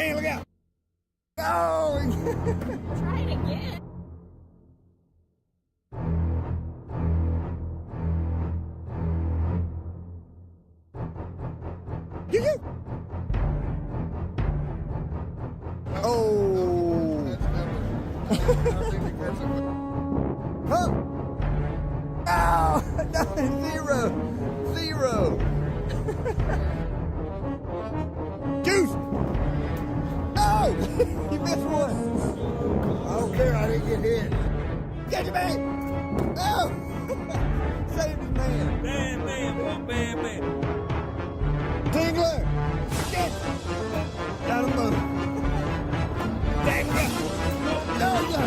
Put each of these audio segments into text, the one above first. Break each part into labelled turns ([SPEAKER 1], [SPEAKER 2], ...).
[SPEAKER 1] Hey, look out. Oh!
[SPEAKER 2] Try it again.
[SPEAKER 1] Oh! Huh? Oh! No, zero! Juice! Oh! You missed one! I don't care, I didn't get hit. Get your man! Oh! Saved his man!
[SPEAKER 3] Bam, bam, bam, bam.
[SPEAKER 1] Tingler! Get! Got him both. Dang it! No, no!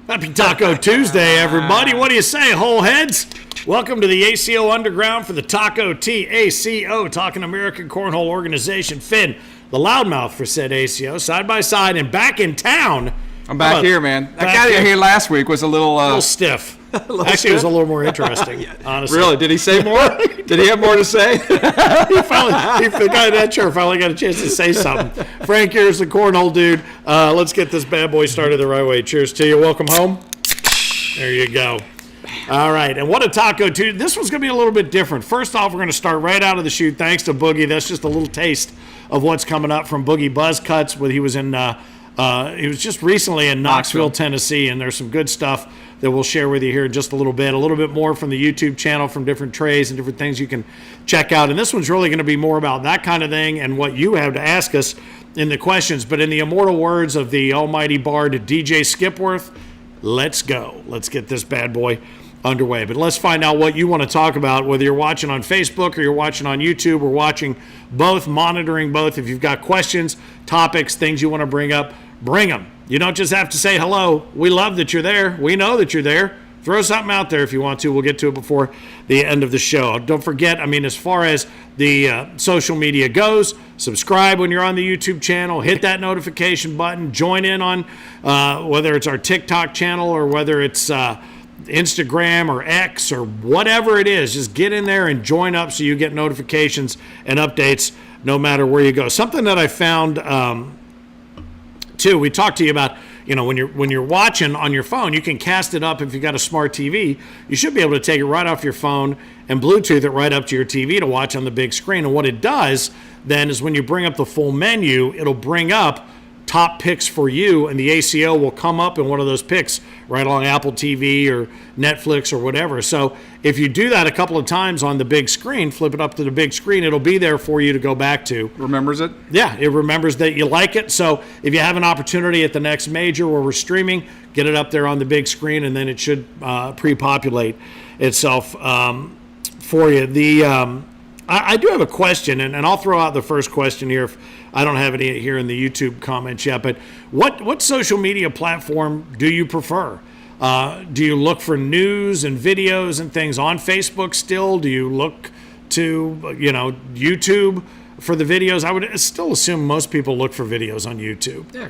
[SPEAKER 4] Happy Taco Tuesday, everybody. What do you say, whole heads? Welcome to the ACO Underground for the Taco TACO, talking American Cornhole Organization. Finn, the loudmouth for said ACO, side by side and back in town.
[SPEAKER 5] I'm back here, man. That guy here last week was a little
[SPEAKER 4] stiff. Actually, it was a little more interesting, honestly.
[SPEAKER 5] Really? Did he say more? Did he have more to say?
[SPEAKER 4] The guy in that chair finally got a chance to say something. Frank, here's the Cornhole Dude. Let's get this bad boy started the right way. Cheers to you. Welcome home. There you go. All right, and what a Taco Tuesday. This one's going to be a little bit different. First off, we're going to start right out of the chute. Thanks to Boogie. That's just a little taste of what's coming up from Boogie Buzz Cuts. He was just recently in Knoxville, Tennessee, and there's some good stuff that we'll share with you here in just a little bit more from the YouTube channel, from different trays and different things you can check out. And this one's really going to be more about that kind of thing and what you have to ask us in the questions. But in the immortal words of the almighty bard DJ Skipworth, let's go. Let's get this bad boy underway. But let's find out what you want to talk about, whether you're watching on Facebook or you're watching on YouTube or watching both, monitoring both. If you've got questions, topics, things you want to bring up, bring them. You don't just have to say hello. We love that you're there. We know that you're there. Throw something out there if you want to. We'll get to it before the end of the show. Don't forget, as far as the social media goes, subscribe when you're on the YouTube channel. Hit that notification button. Join in on whether it's our TikTok channel or whether it's Instagram or X or whatever it is. Just get in there and join up so you get notifications and updates no matter where you go. Something that I found too, we talked to you about, when you're watching on your phone, you can cast it up. If you got a smart TV, you should be able to take it right off your phone and Bluetooth it right up to your TV to watch on the big screen. And what it does then is when you bring up the full menu, it'll bring up top picks for you, and the ACO will come up in one of those picks right along Apple TV or Netflix or whatever. So if you do that a couple of times on the big screen, flip it up to the big screen, it'll be there for you to go back to.
[SPEAKER 5] Remembers it?
[SPEAKER 4] Yeah, it remembers that you like it. So if you have an opportunity at the next major where we're streaming, get it up there on the big screen, and then it should pre-populate itself for you. I do have a question, and I'll throw out the first question here. If I don't have any here in the YouTube comments yet, but what social media platform do you prefer? Do you look for news and videos and things on Facebook still? Do you look to, YouTube for the videos? I would still assume most people look for videos on YouTube.
[SPEAKER 5] Yeah,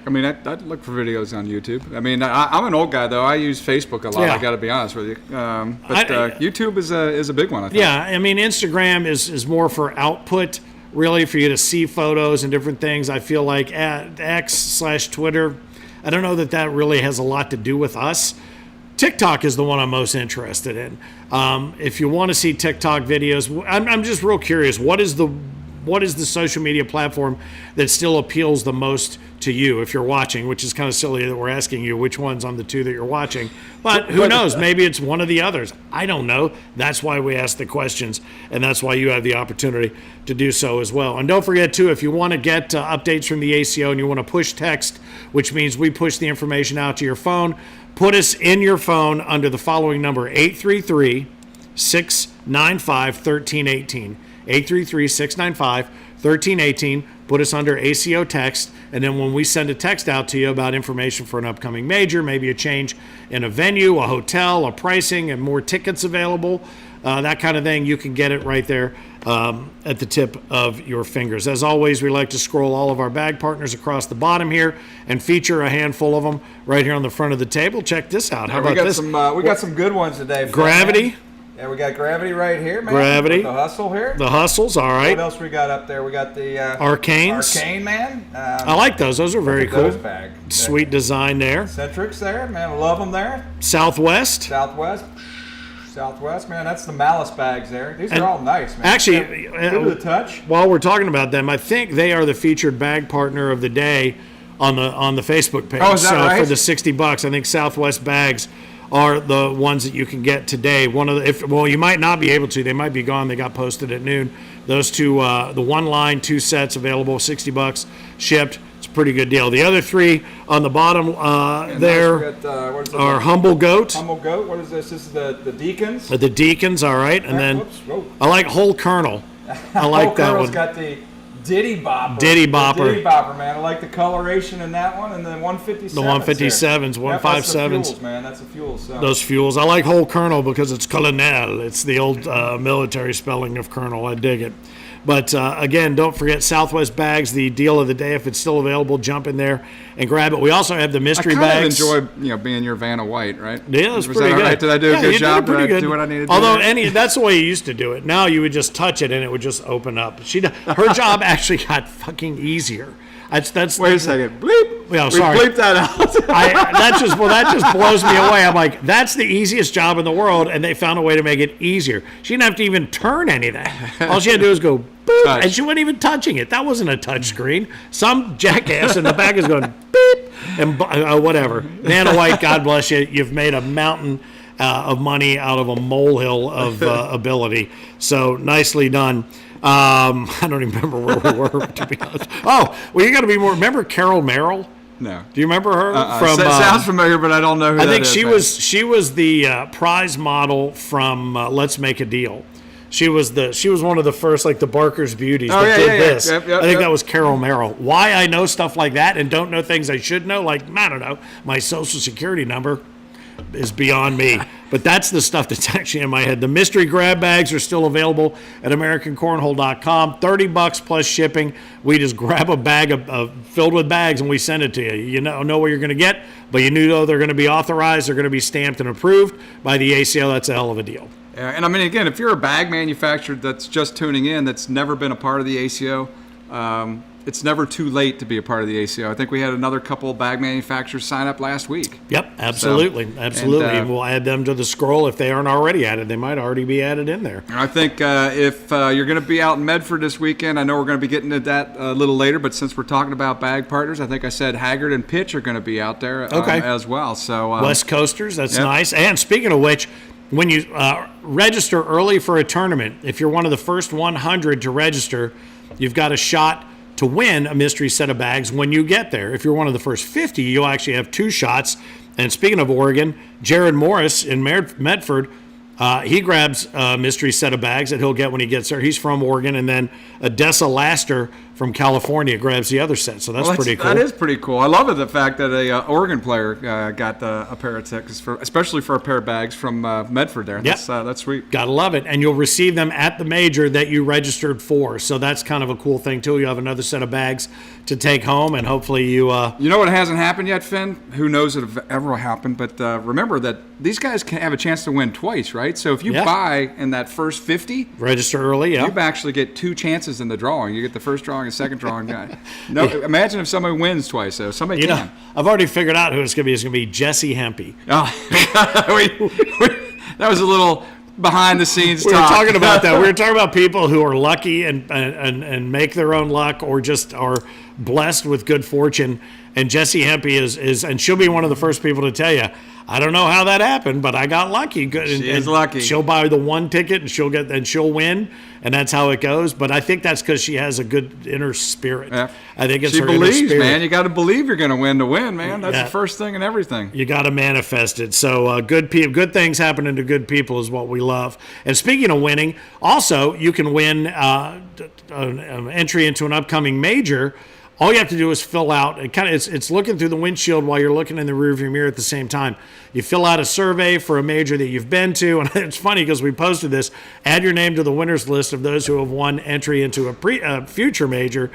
[SPEAKER 5] I'd look for videos on YouTube. I'm an old guy, though. I use Facebook a lot,
[SPEAKER 4] Yeah.
[SPEAKER 5] I got to be honest with you. But YouTube is a big one, I think.
[SPEAKER 4] Yeah, Instagram is more for output, really, for you to see photos and different things. I feel like at X/Twitter, I don't know that really has a lot to do with us. TikTok is the one I'm most interested in. If you want to see TikTok videos, I'm just real curious. What is the social media platform that still appeals the most to you if you're watching, which is kind of silly that we're asking you which one's on the two that you're watching. But who knows? Maybe it's one of the others. I don't know. That's why we ask the questions, and that's why you have the opportunity to do so as well. And don't forget, too, if you want to get updates from the ACO and you want to push text, which means we push the information out to your phone, put us in your phone under the following number, 833-695-1318. 833-695-1318. 1318. Put us under ACO text, and then when we send a text out to you about information for an upcoming major, maybe a change in a venue, a hotel, a pricing, and more tickets available, that kind of thing, you can get it right there at the tip of your fingers. As always, we like to scroll all of our bag partners across the bottom here and feature a handful of them right here on the front of the table. Check this out. How about this?
[SPEAKER 5] We got some good ones today.
[SPEAKER 4] Gravity.
[SPEAKER 5] Man. Yeah, we got Gravity right here, man.
[SPEAKER 4] Gravity.
[SPEAKER 5] With the Hustle here.
[SPEAKER 4] The Hustles, all right.
[SPEAKER 5] What else we got up there? We got the
[SPEAKER 4] Arcanes.
[SPEAKER 5] Arcane, man.
[SPEAKER 4] I like those. Those are very cool.
[SPEAKER 5] Those bag.
[SPEAKER 4] Sweet design there.
[SPEAKER 5] Centrics there, man. I love them there.
[SPEAKER 4] Southwest,
[SPEAKER 5] man. That's the Malice bags there. These are all nice, man.
[SPEAKER 4] Actually,
[SPEAKER 5] good to the touch.
[SPEAKER 4] While we're talking about them, I think they are the featured bag partner of the day on the Facebook page.
[SPEAKER 5] Oh, is that right?
[SPEAKER 4] For the $60, I think Southwest bags are the ones that you can get today. You might not be able to. They might be gone. They got posted at noon. Those two, the one line, 2 sets available, $60 shipped. It's a pretty good deal. The other 3 on the bottom there are Humble Goat.
[SPEAKER 5] Humble Goat. What is this? This is the Deacons.
[SPEAKER 4] The Deacons, all right. And then I like Whole Kernel. I like that one.
[SPEAKER 5] Got the Diddy Bopper.
[SPEAKER 4] Diddy Bopper.
[SPEAKER 5] Diddy Bopper, man. I like the coloration in that one, and then 157s.
[SPEAKER 4] The 157s, 157s.
[SPEAKER 5] That's the fuels, man. That's the fuel. So.
[SPEAKER 4] Those fuels. I like Whole Colonel because it's colonel. It's the old military spelling of colonel. I dig it. But again, don't forget Southwest bags, the deal of the day. If it's still available, jump in there and grab it. We also have the mystery bags.
[SPEAKER 5] I kind of enjoy, being your Vanna White, right?
[SPEAKER 4] Yeah, it's
[SPEAKER 5] Was
[SPEAKER 4] pretty
[SPEAKER 5] that
[SPEAKER 4] good.
[SPEAKER 5] Right? Did I do a good job?
[SPEAKER 4] Did I
[SPEAKER 5] do what I needed to
[SPEAKER 4] Although
[SPEAKER 5] do?
[SPEAKER 4] that's the way you used to do it. Now you would just touch it and it would just open up. Her job actually got fucking easier. That's
[SPEAKER 5] Wait a second. Bleep.
[SPEAKER 4] Yeah, sorry.
[SPEAKER 5] We bleeped that out.
[SPEAKER 4] that just blows me away. I'm like, that's the easiest job in the world, and they found a way to make it easier. She didn't have to even turn anything. All she had to do was go boop,
[SPEAKER 5] Touch.
[SPEAKER 4] and she wasn't even touching it. That wasn't a touch screen. Some jackass in the back is going beep and whatever. Vanna White, God bless you. You've made a mountain of money out of a molehill of ability. So nicely done. I don't even remember where we were, to be honest. Oh, well, you got to be more. Remember Carol Merrill?
[SPEAKER 5] No.
[SPEAKER 4] Do you remember her?
[SPEAKER 5] Sounds familiar, but I don't know who
[SPEAKER 4] I
[SPEAKER 5] that
[SPEAKER 4] think
[SPEAKER 5] is.
[SPEAKER 4] she was the prize model from Let's Make a Deal. She was one of the first, like the Barker's Beauties that did this.
[SPEAKER 5] Yep,
[SPEAKER 4] I think that was Carol Merrill. Why I know stuff like that and don't know things I should know, like, I don't know, my social security number is beyond me. But that's the stuff that's actually in my head. The mystery grab bags are still available at AmericanCornhole.com. $30 plus shipping. We just grab a bag filled with bags and we send it to you. You know where you're going to get, but you know they're going to be authorized. They're going to be stamped and approved by the ACO. That's a hell of a deal.
[SPEAKER 5] Yeah, and I mean, again, if you're a bag manufacturer that's just tuning in, that's never been a part of the ACO, it's never too late to be a part of the ACO. I think we had another couple of bag manufacturers sign up last week.
[SPEAKER 4] Yep, absolutely. And we'll add them to the scroll if they aren't already added. They might already be added in there.
[SPEAKER 5] I think if you're going to be out in Medford this weekend, I know we're going to be getting to that a little later, but since we're talking about bag partners, I think I said Haggard and Pitch are going to be out there as well. So
[SPEAKER 4] West Coasters, that's nice. And speaking of which, when you register early for a tournament, if you're one of the first 100 to register, you've got a shot to win a mystery set of bags when you get there. If you're one of the first 50, you'll actually have 2 shots. And speaking of Oregon, Jared Morris in Medford, he grabs a mystery set of bags that he'll get when he gets there. He's from Oregon. And then Odessa Laster from California grabs the other set. So that's pretty cool.
[SPEAKER 5] That is pretty cool. I love it, the fact that a Oregon player got a pair of tickets, especially for a pair of bags from Medford there.
[SPEAKER 4] Yep.
[SPEAKER 5] That's sweet.
[SPEAKER 4] Gotta love it. And you'll receive them at the major that you registered for. So that's kind of a cool thing, too. You have another set of bags to take home, and hopefully you...
[SPEAKER 5] You know what hasn't happened yet, Finn? Who knows if it ever will happen, but remember that these guys can have a chance to win twice, right? So if you buy in that first 50...
[SPEAKER 4] Register early, yeah.
[SPEAKER 5] You actually get 2 chances in the drawing. You get the first drawing and second drawing guy. No, imagine if somebody wins twice, though. Somebody can.
[SPEAKER 4] I've already figured out who it's going to be. It's going to be Jesse Hempy.
[SPEAKER 5] Oh, that was a little behind the scenes
[SPEAKER 4] We
[SPEAKER 5] talk.
[SPEAKER 4] were talking about that. We were talking about people who are lucky and make their own luck, or just are blessed with good fortune. And Jessie Hempy is and she'll be one of the first people to tell you, I don't know how that happened, but I got lucky. Good.
[SPEAKER 5] She is lucky.
[SPEAKER 4] She'll buy the one ticket and she'll win, and that's how it goes. But I think that's because she has a good inner spirit.
[SPEAKER 5] Yeah.
[SPEAKER 4] I think it's
[SPEAKER 5] she
[SPEAKER 4] her
[SPEAKER 5] believes,
[SPEAKER 4] inner spirit.
[SPEAKER 5] man. You got to believe you're going to win, man. That's
[SPEAKER 4] Yeah.
[SPEAKER 5] the first thing in everything.
[SPEAKER 4] You got to manifest it. So good things happening to good people is what we love. And speaking of winning, also you can win an entry into an upcoming major. All you have to do is fill out. It's looking through the windshield while you're looking in the rearview mirror at the same time. You fill out a survey for a major that you've been to, and it's funny because we posted this. Add your name to the winners list of those who have won entry into a future major,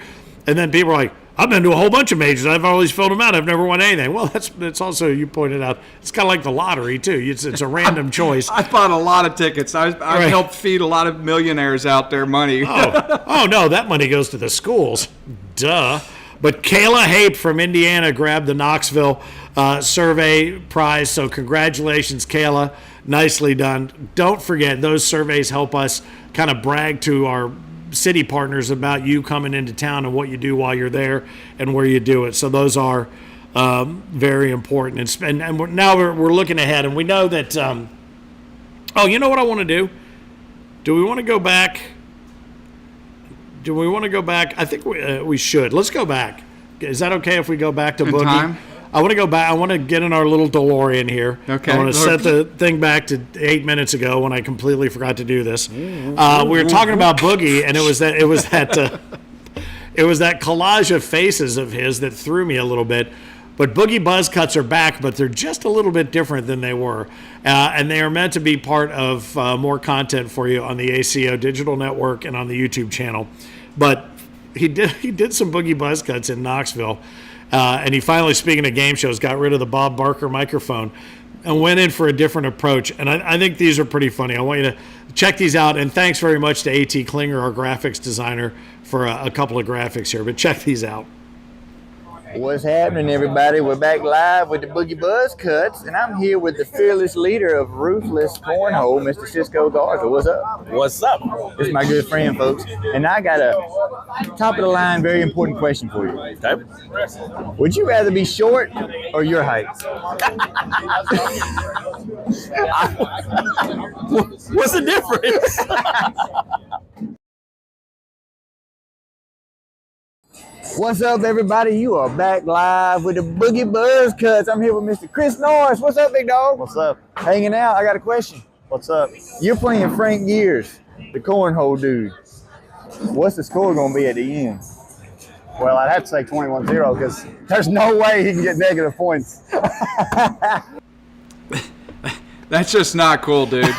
[SPEAKER 4] and then people are like, I've been to a whole bunch of majors. I've always filled them out. I've never won anything. Well, that's also, you pointed out, it's kind of like the lottery, too. It's a random choice.
[SPEAKER 5] I bought a lot of tickets. I
[SPEAKER 4] Right.
[SPEAKER 5] helped feed a lot of millionaires out their money.
[SPEAKER 4] Oh, no, that money goes to the schools. Duh. But Kayla Hape from Indiana grabbed the Knoxville survey prize. So congratulations, Kayla. Nicely done. Don't forget, those surveys help us kind of brag to our city partners about you coming into town and what you do while you're there and where you do it. So those are very important. And now we're looking ahead, and we know that. You know what I want to do? Do we want to go back? I think we should. Let's go back. Is that okay if we go back to
[SPEAKER 5] In
[SPEAKER 4] Boogie?
[SPEAKER 5] time?
[SPEAKER 4] I want to go back. I want to get in our little DeLorean here.
[SPEAKER 5] Okay.
[SPEAKER 4] I want to set the thing back to 8 minutes ago when I completely forgot to do this. We were talking about Boogie, and it was that collage of faces of his that threw me a little bit. But Boogie Buzz Cuts are back, but they're just a little bit different than they were. And they are meant to be part of more content for you on the ACO Digital Network and on the YouTube channel. But he did some Boogie Buzz Cuts in Knoxville. And he finally, speaking of game shows, got rid of the Bob Barker microphone and went in for a different approach. And I think these are pretty funny. I want you to check these out. And thanks very much to A.T. Klinger, our graphics designer, for a couple of graphics here. But check these out.
[SPEAKER 1] What's happening, everybody? We're back live with the Boogie Buzz Cuts, and I'm here with the fearless leader of Ruthless Cornhole, Mr. Cisco Garza. What's up?
[SPEAKER 6] What's up?
[SPEAKER 1] This is my good friend, folks. And I got a top-of-the-line, very important question for you.
[SPEAKER 6] Okay.
[SPEAKER 1] Would you rather be short or your height?
[SPEAKER 6] What's the difference?
[SPEAKER 1] What's up, everybody? You are back live with the Boogie Buzz Cuts. I'm here with Mr. Chris Norris. What's up, big dog?
[SPEAKER 7] What's up?
[SPEAKER 1] Hanging out. I got a question.
[SPEAKER 7] What's up?
[SPEAKER 1] You're playing Frank Geers, the Cornhole Dude. What's the score going to be at the end?
[SPEAKER 7] Well, I'd have to say 21-0 because there's no way he can get negative points.
[SPEAKER 5] That's just not cool, dude.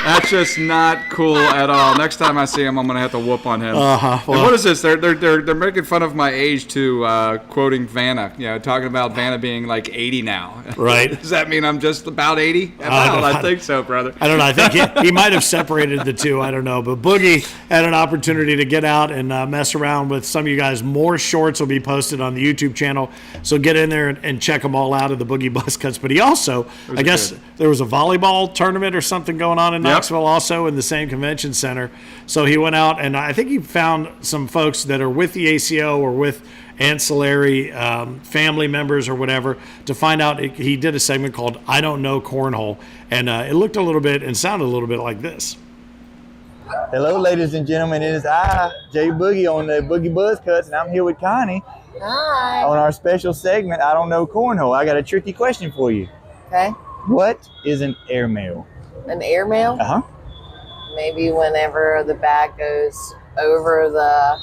[SPEAKER 5] That's just not cool at all. Next time I see him, I'm gonna have to whoop on him.
[SPEAKER 4] Well,
[SPEAKER 5] and what is this? They're making fun of my age too, quoting Vanna. You know, talking about Vanna being like 80 now.
[SPEAKER 4] Right.
[SPEAKER 5] Does that mean I'm just about 80? I think so, brother.
[SPEAKER 4] I don't know. I think he might have separated the two. I don't know. But Boogie had an opportunity to get out and mess around with some of you guys. More shorts will be posted on the YouTube channel. So get in there and check them all out of the Boogie Buzz Cuts. But he also, I guess there was a volleyball tournament or something going on in Knoxville also in the same convention center. So he went out and I think he found some folks that are with the ACO or with ancillary family members or whatever to find out. He did a segment called I Don't Know Cornhole, and it looked a little bit and sounded a little bit like this.
[SPEAKER 1] Hello, ladies and gentlemen. It is I, Jay Boogie, on the Boogie Buzz Cuts, and I'm here with Connie
[SPEAKER 2] Hi.
[SPEAKER 1] on our special segment, I Don't Know Cornhole. I got a tricky question for you.
[SPEAKER 2] Okay.
[SPEAKER 1] What is an airmail?
[SPEAKER 2] An airmail?
[SPEAKER 1] Uh-huh.
[SPEAKER 2] Maybe whenever the bag goes over the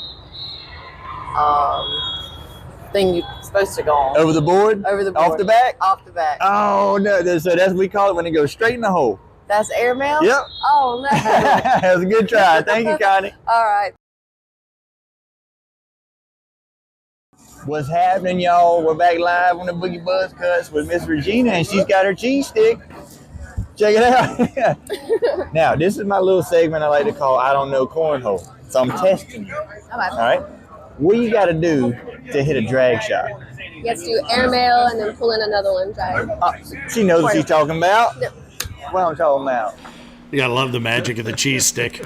[SPEAKER 2] thing you're supposed to go on.
[SPEAKER 1] Over the board?
[SPEAKER 2] Over the board.
[SPEAKER 1] Off the back?
[SPEAKER 2] Off the back.
[SPEAKER 1] Oh, no. So that's what we call it when it goes straight in the hole.
[SPEAKER 2] That's airmail?
[SPEAKER 1] Yep.
[SPEAKER 2] Oh, no.
[SPEAKER 1] That was a good try. Thank you, Connie.
[SPEAKER 2] All right.
[SPEAKER 1] What's happening, y'all? We're back live on the Boogie Buzz Cuts with Miss Regina, and she's got her cheese stick. Check it out. Now, this is my little segment I like to call I Don't Know Cornhole. So I'm testing you. All right? What you got to do to hit a drag shot?
[SPEAKER 8] You have to do airmail and then pull in another one drag.
[SPEAKER 1] She knows what she's talking about.
[SPEAKER 8] Yep.
[SPEAKER 1] What I'm talking about.
[SPEAKER 4] You gotta love the magic of the cheese stick.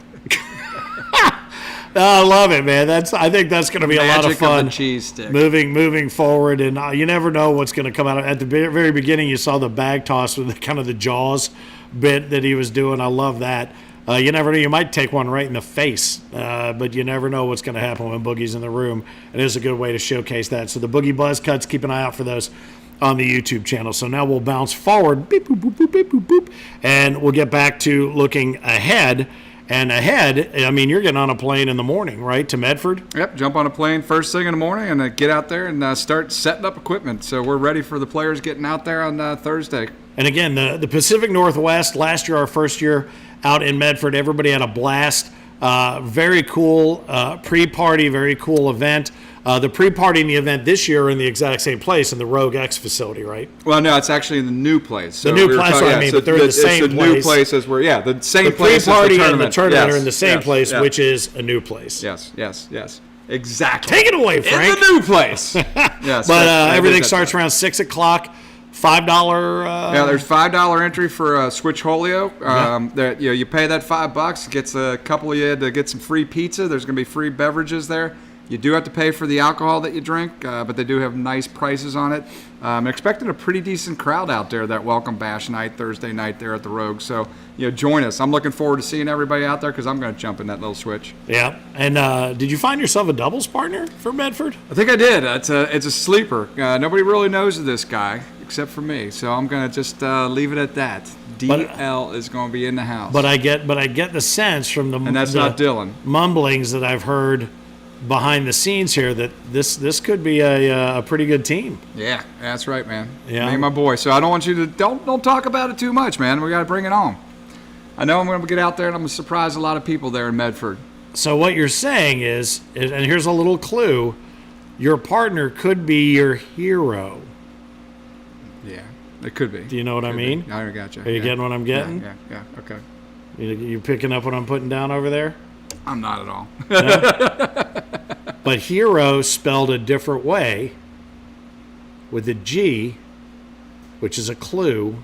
[SPEAKER 4] I love it, man. I think that's going to be a lot of
[SPEAKER 5] Magic
[SPEAKER 4] fun.
[SPEAKER 5] the cheese stick.
[SPEAKER 4] Moving forward, and you never know what's going to come out. At the very beginning, you saw the bag toss with kind of the jaws bit that he was doing. I love that. You never know. You might take one right in the face, but you never know what's going to happen when Boogie's in the room. It is a good way to showcase that. So the Boogie Buzz cuts, keep an eye out for those on the YouTube channel. So now we'll bounce forward, beep, boop, boop, boop, beep, boop, boop, and we'll get back to looking ahead. And ahead, I mean, you're getting on a plane in the morning, right, to Medford?
[SPEAKER 5] Yep, jump on a plane first thing in the morning and get out there and start setting up equipment. So we're ready for the players getting out there on Thursday.
[SPEAKER 4] And again, the Pacific Northwest, last year, our first year out in Medford, everybody had a blast. Very cool pre-party, very cool event. The pre-party and the event this year are in the exact same place in the Rogue X facility, right?
[SPEAKER 5] Well, no, it's actually in the new place. So
[SPEAKER 4] the new place, but they're in the same place.
[SPEAKER 5] It's the new place as we're, the same
[SPEAKER 4] the
[SPEAKER 5] place as the
[SPEAKER 4] pre-party
[SPEAKER 5] tournament.
[SPEAKER 4] and the tournament
[SPEAKER 5] Yes,
[SPEAKER 4] are in the same
[SPEAKER 5] yes,
[SPEAKER 4] place,
[SPEAKER 5] yes.
[SPEAKER 4] which is a new place.
[SPEAKER 5] Yes. Exactly.
[SPEAKER 4] Take it away, Frank.
[SPEAKER 5] In the new place. Yes.
[SPEAKER 4] But everything starts around 6 o'clock. $5.
[SPEAKER 5] There's $5 entry for Switch Holio. You pay that $5. It gets a couple of you to get some free pizza. There's going to be free beverages there. You do have to pay for the alcohol that you drink, but they do have nice prices on it. Expecting a pretty decent crowd out there that welcome bash night, Thursday night there at the Rogue. So, join us. I'm looking forward to seeing everybody out there because I'm going to jump in that little switch.
[SPEAKER 4] Yeah. And did you find yourself a doubles partner for Medford?
[SPEAKER 5] I think I did. It's a sleeper. Nobody really knows of this guy except for me. So I'm going to just leave it at that. DL is going to be in the house.
[SPEAKER 4] But I get the sense from
[SPEAKER 5] and that's not Dylan.
[SPEAKER 4] Mumblings that I've heard behind the scenes here that this could be a pretty good team.
[SPEAKER 5] Yeah, that's right, man.
[SPEAKER 4] Yeah.
[SPEAKER 5] Me and my boy. So I don't want you to don't talk about it too much, man. We got to bring it on. I know I'm going to get out there and I'm going to surprise a lot of people there in Medford.
[SPEAKER 4] So what you're saying is, and here's a little clue, your partner could be your hero.
[SPEAKER 5] Yeah, it could be.
[SPEAKER 4] Do you know what I mean?
[SPEAKER 5] I got you.
[SPEAKER 4] Are you getting what I'm getting?
[SPEAKER 5] Yeah. Okay.
[SPEAKER 4] You picking up what I'm putting down over there?
[SPEAKER 5] I'm not at all.
[SPEAKER 4] No? But hero spelled a different way with a G, which is a clue.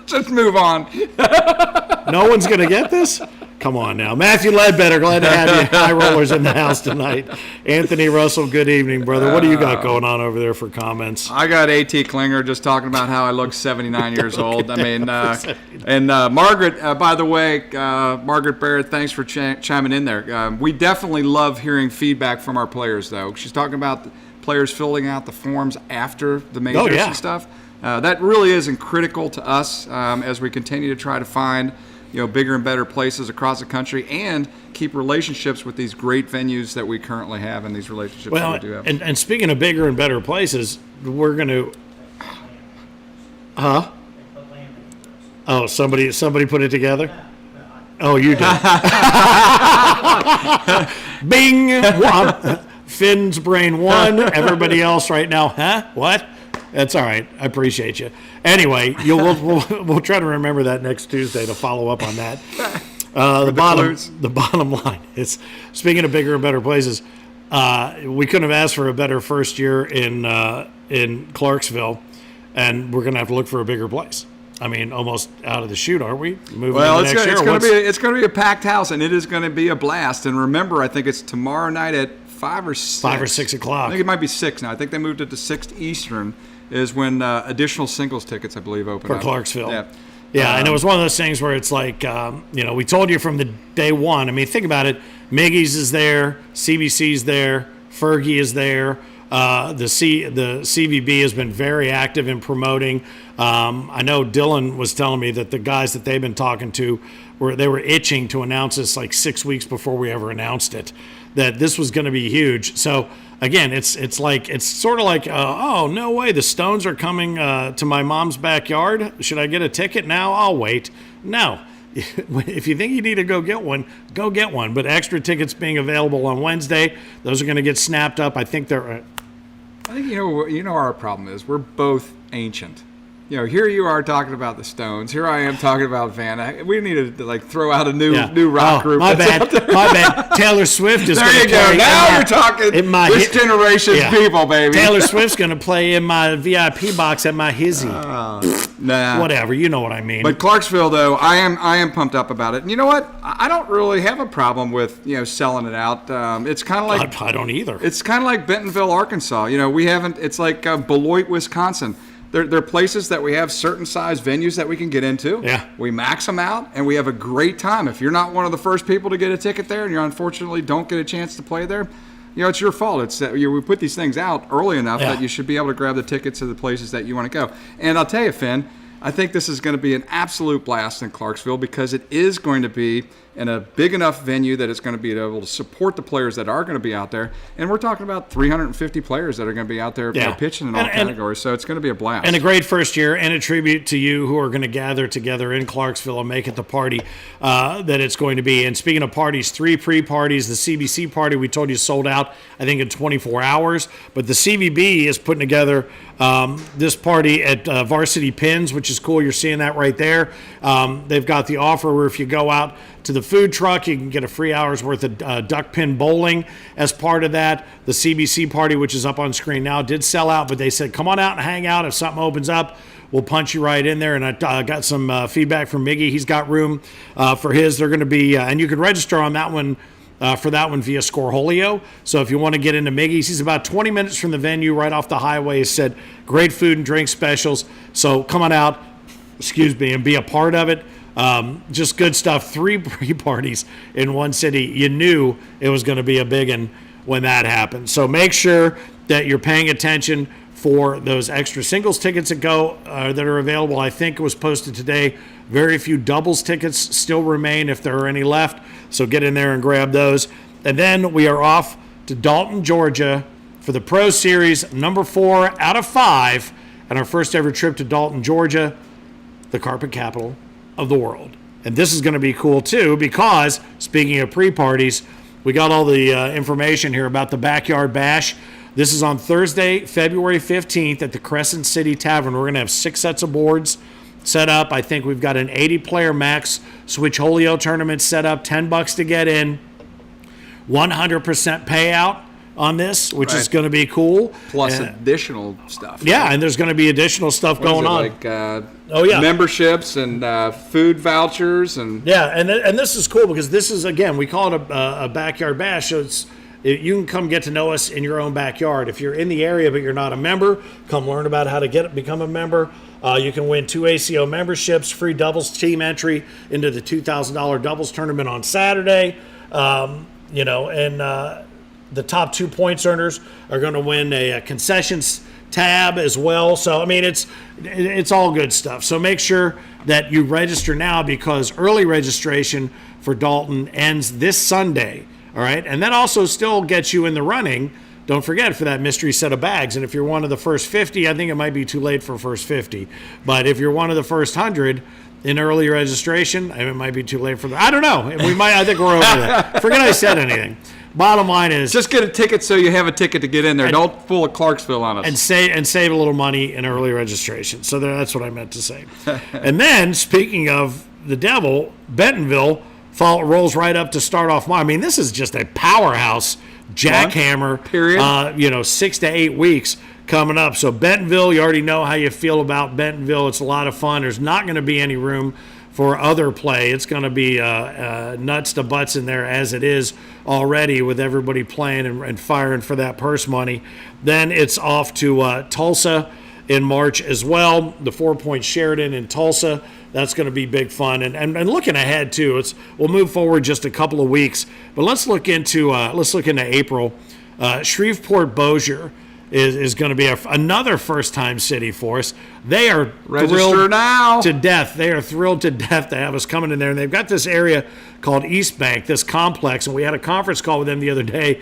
[SPEAKER 5] Just move on.
[SPEAKER 4] No one's going to get this? Come on now. Matthew Ledbetter, glad to have you high rollers in the house tonight. Anthony Russell, good evening, brother. What do you got going on over there for comments?
[SPEAKER 5] I got A.T. Klinger just talking about how I look 79 years old. I mean, and Margaret, by the way, Margaret Barrett, thanks for chiming in there. We definitely love hearing feedback from our players, though. She's talking about the players filling out the forms after the majors and stuff. That really is critical to us as we continue to try to find bigger and better places across the country and keep relationships with these great venues that we currently have and these relationships that we do have.
[SPEAKER 4] And speaking of bigger and better places, we're going to... Huh? Oh, somebody put it together? Oh, you did. Bing! Finn's brain won. Everybody else right now, huh? What? That's all right. I appreciate you. Anyway, we'll try to remember that next Tuesday to follow up on that. The bottom line is, speaking of bigger and better places, we couldn't have asked for a better first year in Clarksville, and we're going to have to look for a bigger place. I mean, almost out of the chute, aren't we?
[SPEAKER 5] It's going to be a packed house, and it is going to be a blast. And remember, I think it's tomorrow night at 5 or 6.
[SPEAKER 4] 5 or 6 o'clock.
[SPEAKER 5] I think it might be 6 now. I think they moved it to 6 Eastern. Is when additional singles tickets, I believe, open
[SPEAKER 4] for
[SPEAKER 5] up.
[SPEAKER 4] Clarksville. Yeah, and it was one of those things where it's like, we told you from the day one. I mean, think about it. Miggy's is there, CBC's there, Fergie is there. The CVB has been very active in promoting. I know Dylan was telling me that the guys that they've been talking to they were itching to announce this like 6 weeks before we ever announced it, that this was going to be huge. So again, it's sort of like, oh, no way, the Stones are coming to my mom's backyard. Should I get a ticket now? I'll wait. No. If you think you need to go get one, go get one. But extra tickets being available on Wednesday, those are going to get snapped up. I think they're...
[SPEAKER 5] I think our problem is we're both ancient. Here you are talking about the Stones. Here I am talking about Van. We need to throw out a new rock group.
[SPEAKER 4] My bad. Taylor Swift is.
[SPEAKER 5] There you go. Now you're talking this generation's people, baby.
[SPEAKER 4] Taylor Swift's going to play in my VIP box at my Hizzy. whatever. You know what I mean.
[SPEAKER 5] But Clarksville, though, I am pumped up about it. And you know what? I don't really have a problem with selling it out. It's kind of like
[SPEAKER 4] I don't either.
[SPEAKER 5] It's kind of like Bentonville, Arkansas. We haven't. It's like Beloit, Wisconsin. There are places that we have certain size venues that we can get into.
[SPEAKER 4] Yeah.
[SPEAKER 5] We max them out, and we have a great time. If you're not one of the first people to get a ticket there, and you unfortunately don't get a chance to play there, it's your fault. It's that we put these things out early enough that you should be able to grab the tickets to the places that you want to go. And I'll tell you, Finn, I think this is going to be an absolute blast in Clarksville because it is going to be in a big enough venue that it's going to be able to support the players that are going to be out there. And we're talking about 350 players that are going to be out there pitching in all categories. So it's going to be a blast.
[SPEAKER 4] And a great first year and a tribute to you who are going to gather together in Clarksville and make it the party that it's going to be. And speaking of parties, 3 pre-parties. The CBC party we told you sold out, I think, in 24 hours. But the CVB is putting together this party at Varsity Pins, which is cool. You're seeing that right there. They've got the offer where if you go out to the food truck, you can get a free hour's worth of duck pin bowling as part of that. The CBC party, which is up on screen now, did sell out, but they said, come on out and hang out. If something opens up, we'll punch you right in there. And I got some feedback from Miggy. He's got room for his. They're going to be, and you can register on that one for that one via Scoreholio. So if you want to get into Miggy's, he's about 20 minutes from the venue, right off the highway. He said great food and drink specials. So come on out, and be a part of it. Just good stuff. 3 pre-parties in one city. You knew it was going to be a big one when that happened. So make sure that you're paying attention for those extra singles tickets that are available. I think it was posted today. Very few doubles tickets still remain if there are any left. So get in there and grab those. And then we are off to Dalton, Georgia for the Pro Series number 4 out of 5 and our first ever trip to Dalton, Georgia, the carpet capital of the world. And this is going to be cool too because, speaking of pre-parties, we got all the information here about the Backyard Bash. This is on Thursday, February 15th at the Crescent City Tavern. We're going to have 6 sets of boards set up. I think we've got an 80-player max Switcholio tournament set up, $10 to get in, 100% payout on this, which is going to be cool.
[SPEAKER 5] Plus additional stuff.
[SPEAKER 4] Yeah, right? And there's going to be additional stuff going on.
[SPEAKER 5] Like memberships and food vouchers. And
[SPEAKER 4] and this is cool because this is, again, we call it a backyard bash. So you can come get to know us in your own backyard. If you're in the area but you're not a member, come learn about how to become a member. You can win 2 ACO memberships, free doubles team entry into the $2,000 doubles tournament on Saturday. The top 2 points earners are going to win a concessions tab as well. So, I mean, it's all good stuff. So make sure that you register now because early registration for Dalton ends this Sunday. All right. And that also still gets you in the running. Don't forget for that mystery set of bags. And if you're one of the first 50, I think it might be too late for first 50. But if you're one of the first 100 in early registration, it might be too late for that. I don't know. I think we're over that. Forget I said anything. Bottom line is
[SPEAKER 5] just get a ticket so you have a ticket to get in there. Don't pull a Clarksville on us.
[SPEAKER 4] And save a little money in early registration. So that's what I meant to say. And then, speaking of the devil, Bentonville rolls right up to start off. I mean, this is just a powerhouse jackhammer. Period. 6 to 8 weeks coming up. So Bentonville, you already know how you feel about Bentonville. It's a lot of fun. There's not going to be any room for other play. It's going to be nuts to butts in there as it is already with everybody playing and firing for that purse money. Then it's off to Tulsa in March as well. The 4 Point Sheridan in Tulsa. That's going to be big fun. And looking ahead too, we'll move forward just a couple of weeks. But let's look into April. Shreveport Bossier is going to be another first-time city for us. They are thrilled to death. They are thrilled to death to have us coming in there. And they've got this area called East Bank, this complex. And we had a conference call with them the other day.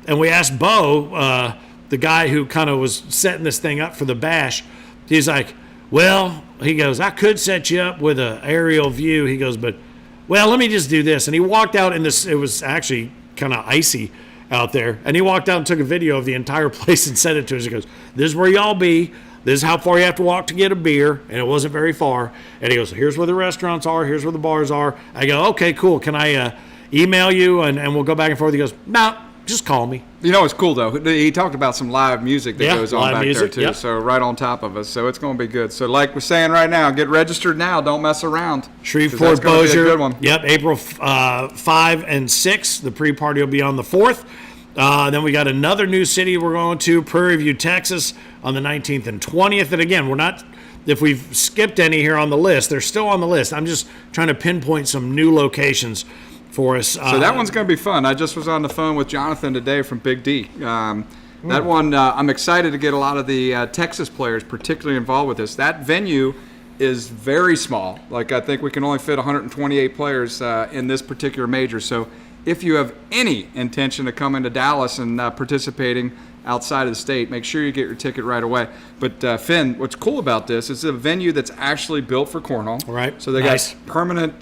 [SPEAKER 4] And we asked Bo, the guy who kind of was setting this thing up for the bash, he's like, well, he goes, I could set you up with an aerial view. He goes, but, well, let me just do this. And he walked out in this, it was actually kind of icy out there. And he walked out and took a video of the entire place and sent it to us. He goes, this is where y'all be. This is how far you have to walk to get a beer. And it wasn't very far. And he goes, here's where the restaurants are. Here's where the bars are. I go, okay, cool. Can I email you and we'll go back and forth? He goes, no, just call me.
[SPEAKER 5] You know, it's cool, though. He talked about some live music that
[SPEAKER 4] Yeah,
[SPEAKER 5] goes on
[SPEAKER 4] live
[SPEAKER 5] back
[SPEAKER 4] music,
[SPEAKER 5] there, too.
[SPEAKER 4] yep.
[SPEAKER 5] So right on top of us. So it's going to be good. So like we're saying right now, get registered now. Don't mess around. 'Cause
[SPEAKER 4] Shreveport
[SPEAKER 5] that's gonna be a
[SPEAKER 4] Bossier.
[SPEAKER 5] good one.
[SPEAKER 4] Yep, April 5 and 6. The pre-party will be on the 4th. Then we got another new city we're going to, Prairie View, Texas, on the 19th and 20th. And again, we're not, if we've skipped any here on the list, they're still on the list. I'm just trying to pinpoint some new locations for us.
[SPEAKER 5] So that one's going to be fun. I just was on the phone with Jonathan today from Big D. That one, I'm excited to get a lot of the Texas players particularly involved with this. That venue is very small. Like, I think we can only fit 128 players in this particular major. So if you have any intention of coming to Dallas and participating outside of the state, make sure you get your ticket right away. But Finn, what's cool about this is a venue that's actually built for cornhole.
[SPEAKER 4] Right.
[SPEAKER 5] So they
[SPEAKER 4] Nice.
[SPEAKER 5] got permanent,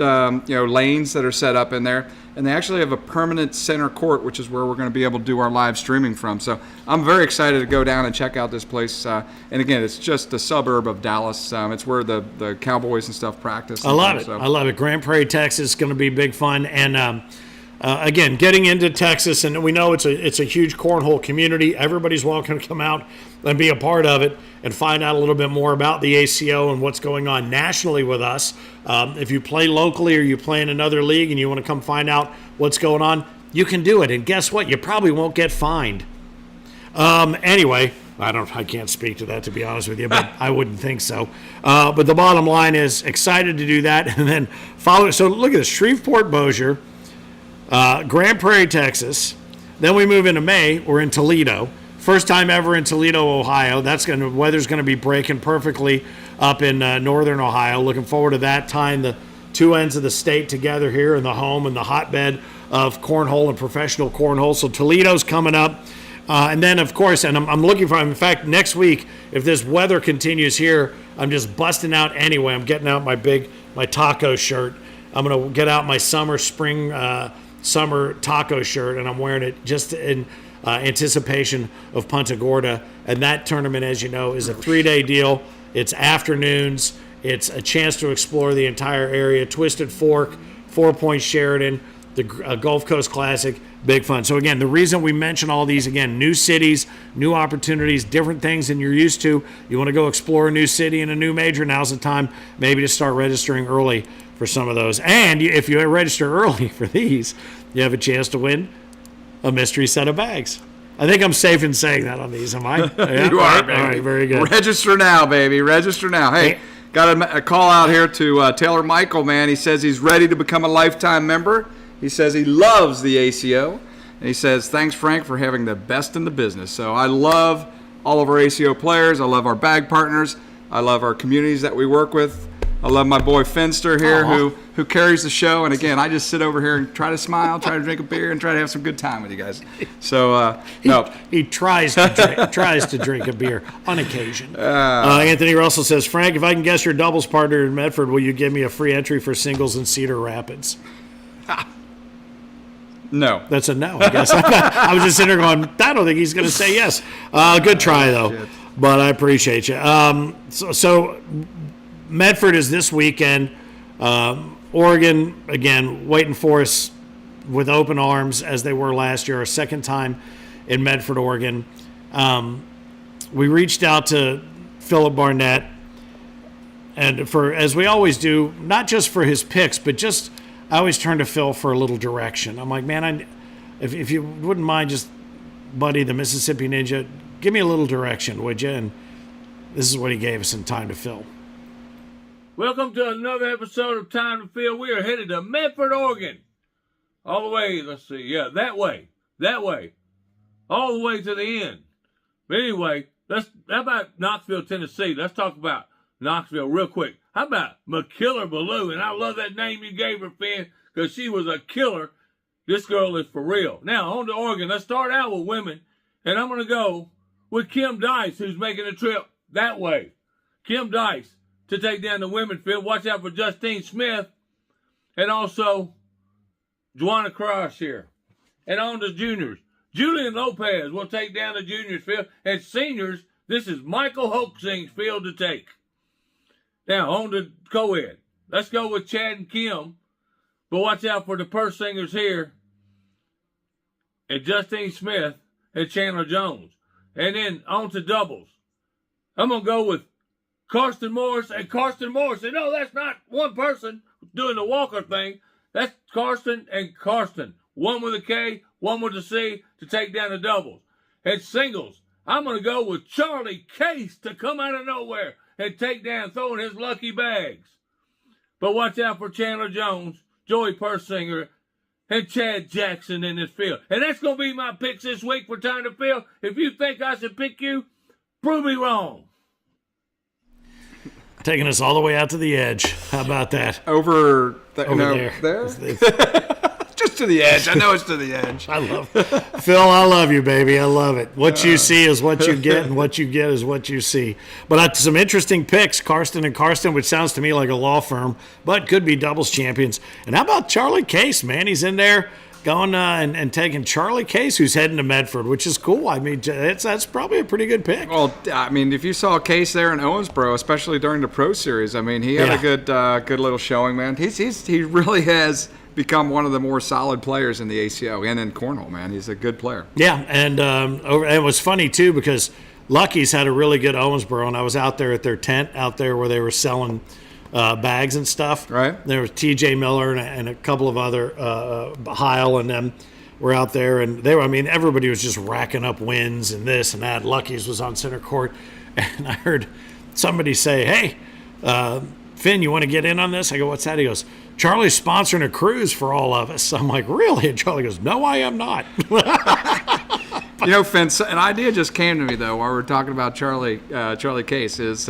[SPEAKER 5] lanes that are set up in there, and they actually have a permanent center court, which is where we're going to be able to do our live streaming from. So I'm very excited to go down and check out this place. And again, it's just a suburb of Dallas. It's where the Cowboys and stuff practice.
[SPEAKER 4] I love it. I love it. Grand Prairie, Texas is going to be big fun. And again, getting into Texas, and we know it's a huge cornhole community. Everybody's welcome to come out and be a part of it and find out a little bit more about the ACO and what's going on nationally with us. If you play locally or you play in another league and you want to come find out what's going on, you can do it. And guess what? You probably won't get fined. Anyway, I can't speak to that, to be honest with you, but I wouldn't think so. But the bottom line is excited to do that. And then follow. So look at this, Shreveport, Bossier, Grand Prairie, Texas. Then we move into May. We're in Toledo. First time ever in Toledo, Ohio. Weather's going to be breaking perfectly up in northern Ohio. Looking forward to that, tying the two ends of the state together here in the home and the hotbed of cornhole and professional cornhole. So Toledo's coming up. And then, of course, and I'm looking for, in fact, next week, if this weather continues here, I'm just busting out anyway. I'm getting out my taco shirt. I'm going to get out my summer taco shirt, and I'm wearing it just in anticipation of Punta Gorda. And that tournament, as you know, is a 3-day deal. It's afternoons. It's a chance to explore the entire area. Twisted Fork, 4 Point Sheridan, the Gulf Coast Classic, big fun. So again, the reason we mention all these, again, new cities, new opportunities, different things than you're used to. You want to go explore a new city and a new major, now's the time maybe to start registering early for some of those. And if you register early for these, you have a chance to win a mystery set of bags. I think I'm safe in saying that on these, am I? Yeah?
[SPEAKER 5] You are, baby.
[SPEAKER 4] All right, very good.
[SPEAKER 5] Register now, baby. Register now. Hey, got a call out here to Taylor Michael, man. He says he's ready to become a lifetime member. He says he loves the ACO. And he says, thanks, Frank, for having the best in the business. So I love all of our ACO players. I love our bag partners. I love our communities that we work with. I love my boy Finster here who carries the show. And again, I just sit over here and try to smile, try to drink a beer, and try to have some good time with you guys. So,
[SPEAKER 4] He tries to drink a beer on occasion. Anthony Russell says, Frank, if I can guess your doubles partner in Medford, will you give me a free entry for singles in Cedar Rapids?
[SPEAKER 5] No.
[SPEAKER 4] That's a no, I guess. I was just sitting there going, I don't think he's going to say yes. Good try, though.
[SPEAKER 5] Shit.
[SPEAKER 4] But I appreciate you. So Medford is this weekend. Oregon, again, waiting for us with open arms as they were last year, our second time in Medford, Oregon. We reached out to Philip Barnett, and as we always do, not just for his picks, but just I always turn to Phil for a little direction. I'm like, man, if you wouldn't mind, just buddy, the Mississippi Ninja, give me a little direction, would you? And this is what he gave us in Time to Fill.
[SPEAKER 3] Welcome to another episode of Time to Fill. We are headed to Medford, Oregon. All the way, let's see, yeah, that way, all the way to the end. But anyway, how about Knoxville, Tennessee? Let's talk about Knoxville real quick. How about McKiller Ballou? And I love that name you gave her, Finn, because she was a killer. This girl is for real. Now, on to Oregon. Let's start out with women. And I'm going to go with Kim Dice, who's making a trip that way. Kim Dice to take down the women field. Watch out for Justine Smith. And also Joanna Cross here. And on to juniors. Julian Lopez will take down the juniors field. And seniors, this is Michael Hoaxing's field to take. Now, on to co-ed. Let's go with Chad and Kim. But watch out for the purse singers here. and Justine Smith and Chandler Jones. And then on to doubles. I'm going to go with Karsten Morris and Karsten Morris. And no, that's not one person doing the Walker thing. That's Karsten and Karsten. One with a K, one with a C to take down the doubles. And singles, I'm going to go with Charlie Case to come out of nowhere and take down throwing his lucky bags. But watch out for Chandler Jones, Joey Persinger, and Chad Jackson in this field. And that's going to be my picks this week for Time to Field. If you think I should pick you, prove me wrong.
[SPEAKER 4] Taking us all the way out to the edge. How about that?
[SPEAKER 5] Over
[SPEAKER 4] there.
[SPEAKER 5] Just to the edge. I know it's to the edge.
[SPEAKER 4] I love it. Phil, I love you, baby. I love it. What you see is what you get, and what you get is what you see. But some interesting picks, Karsten and Karsten, which sounds to me like a law firm, but could be doubles champions. And how about Charlie Case, man? He's in there going and taking Charlie Case, who's heading to Medford, which is cool. I mean, that's probably a pretty good pick.
[SPEAKER 5] Well, I mean, if you saw Case there in Owensboro, especially during the Pro Series, I mean, he had a good little showing, man. He really has become one of the more solid players in the ACO and in cornhole, man. He's a good player.
[SPEAKER 4] Yeah, and it was funny, too, because Lucky's had a really good Owensboro, and I was out there at their tent out there where they were selling bags and stuff.
[SPEAKER 5] Right.
[SPEAKER 4] There was TJ Miller and a couple of other, Heil and them were out there, and everybody was just racking up wins and this and that. Lucky's was on center court, and I heard somebody say, hey, Finn, you want to get in on this? I go, what's that? He goes, Charlie's sponsoring a cruise for all of us. I'm like, really? And Charlie goes, no, I am not.
[SPEAKER 5] You know, Finn, an idea just came to me, though, while we're talking about Charlie Case, is,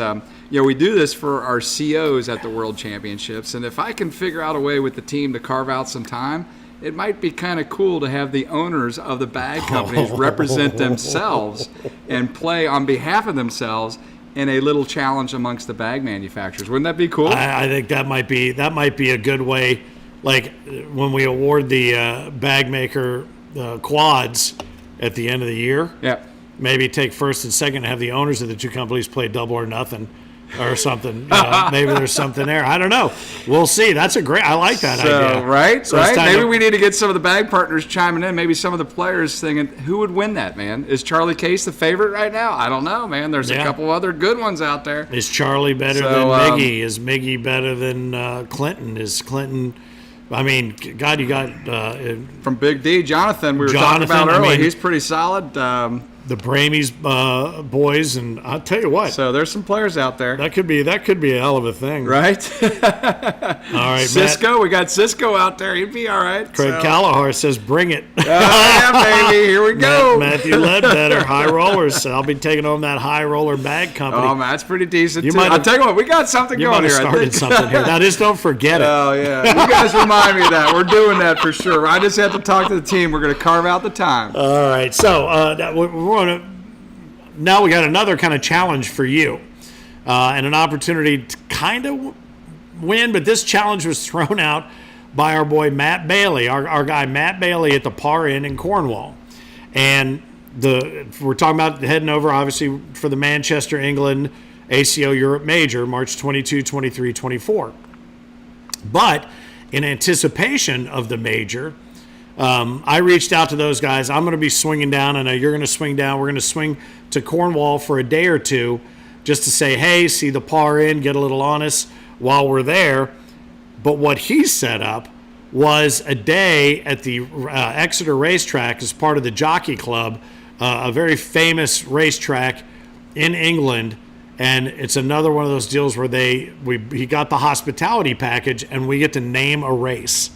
[SPEAKER 5] we do this for our COs at the World Championships, and if I can figure out a way with the team to carve out some time, it might be kind of cool to have the owners of the bag companies represent themselves and play on behalf of themselves in a little challenge amongst the bag manufacturers. Wouldn't that be cool?
[SPEAKER 4] I think that might be a good way. Like when we award the bag maker quads at the end of the year.
[SPEAKER 5] Yeah.
[SPEAKER 4] Maybe take first and second and have the owners of the two companies play double or nothing or something. Maybe there's something there. I don't know. We'll see. That's I like that idea.
[SPEAKER 5] Right. Maybe we need to get some of the bag partners chiming in. Maybe some of the players thinking, who would win that, man? Is Charlie Case the favorite right now? I don't know, man. There's a couple other good ones out there.
[SPEAKER 4] Is Charlie better than Miggy? Is Miggy better than Clinton? Is Clinton... I mean, God, you got...
[SPEAKER 5] from Big D, Jonathan, we were talking about earlier. He's pretty solid.
[SPEAKER 4] The Bramies boys, and I'll tell you what.
[SPEAKER 5] So there's some players out there.
[SPEAKER 4] That could be a hell of a thing.
[SPEAKER 5] Right?
[SPEAKER 4] All right,
[SPEAKER 5] Cisco, we got Cisco out there. He'd be all right.
[SPEAKER 4] Craig Callahar says, bring it.
[SPEAKER 5] Yeah, baby. Here we go.
[SPEAKER 4] Matthew Ledbetter, High Rollers. So I'll be taking on that High Roller bag company.
[SPEAKER 5] Oh, man, that's pretty decent, too. I'll tell you what, we got something going here.
[SPEAKER 4] You might have started something here. Now, just don't forget it.
[SPEAKER 5] Oh, yeah. You guys remind me of that. We're doing that for sure. I just have to talk to the team. We're going to carve out the time.
[SPEAKER 4] All right. So now we got another kind of challenge for you and an opportunity to kind of win, but this challenge was thrown out by our boy Matt Bailey, our guy Matt Bailey at the Par Inn in Cornwall. And we're talking about heading over, obviously, for the Manchester, England ACO Europe Major, March 22, 23, 24. But in anticipation of the major, I reached out to those guys. I'm going to be swinging down. I know you're going to swing down. We're going to swing to Cornwall for a day or two just to say, hey, see the Par Inn, get a little on us while we're there. But what he set up was a day at the Exeter racetrack as part of the Jockey Club, a very famous racetrack in England. And it's another one of those deals where he got the hospitality package and we get to name a race